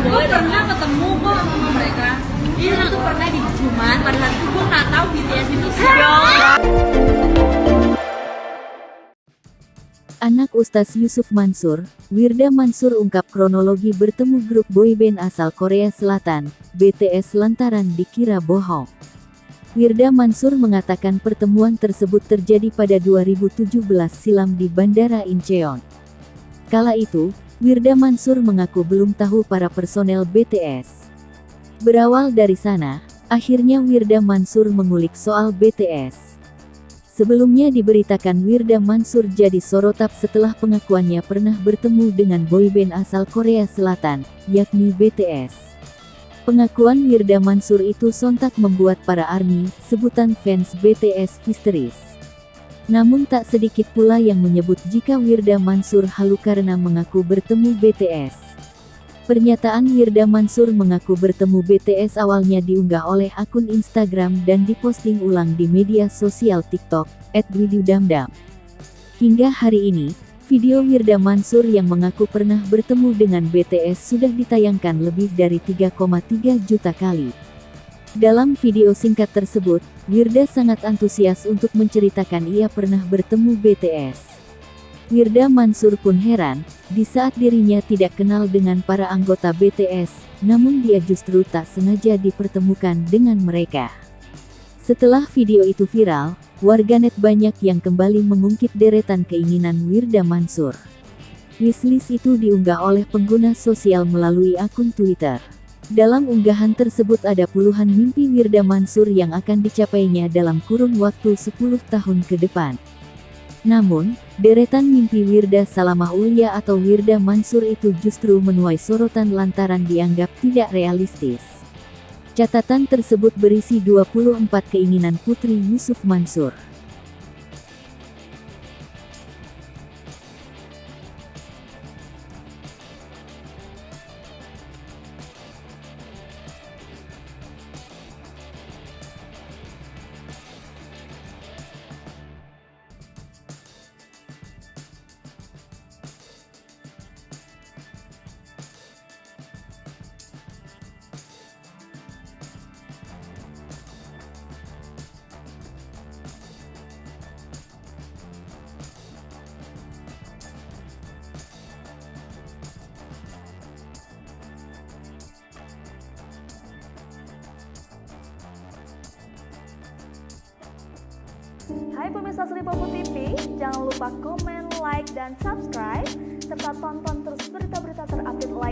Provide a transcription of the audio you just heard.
gue pernah ketemu kok sama mereka. Ini tuh pernah di Jumat, pada saat itu gue nggak tahu BTS itu siapa. Anak Ustaz Yusuf Mansur, Wirda Mansur ungkap kronologi bertemu grup boyband asal Korea Selatan, BTS lantaran dikira bohong. Wirda Mansur mengatakan pertemuan tersebut terjadi pada 2017 silam di Bandara Incheon. Kala itu, Wirda Mansur mengaku belum tahu para personel BTS. Berawal dari sana, akhirnya Wirda Mansur mengulik soal BTS. Sebelumnya diberitakan Wirda Mansur jadi sorotan setelah pengakuannya pernah bertemu dengan boyband asal Korea Selatan, yakni BTS. Pengakuan Wirda Mansur itu sontak membuat para ARMY, sebutan fans BTS histeris. Namun tak sedikit pula yang menyebut jika Wirda Mansur halu karena mengaku bertemu BTS. Pernyataan Wirda Mansur mengaku bertemu BTS awalnya diunggah oleh akun Instagram dan diposting ulang di media sosial TikTok, @widudamdam. Hingga hari ini, video Wirda Mansur yang mengaku pernah bertemu dengan BTS sudah ditayangkan lebih dari 3,3 juta kali. Dalam video singkat tersebut, Wirda sangat antusias untuk menceritakan ia pernah bertemu BTS. Wirda Mansur pun heran, di saat dirinya tidak kenal dengan para anggota BTS, namun dia justru tak sengaja dipertemukan dengan mereka. Setelah video itu viral, warganet banyak yang kembali mengungkit deretan keinginan Wirda Mansur. Wishlist itu diunggah oleh pengguna sosial melalui akun Twitter. Dalam unggahan tersebut ada puluhan mimpi Wirda Mansur yang akan dicapainya dalam kurun waktu 10 tahun ke depan. Namun, deretan mimpi Wirda Salamah Ulia atau Wirda Mansur itu justru menuai sorotan lantaran dianggap tidak realistis. Catatan tersebut berisi 24 keinginan putri Yusuf Mansur. Hai pemirsa Sri Popo TV, jangan lupa komen, like, dan subscribe, serta tonton terus berita-berita terupdate lainnya.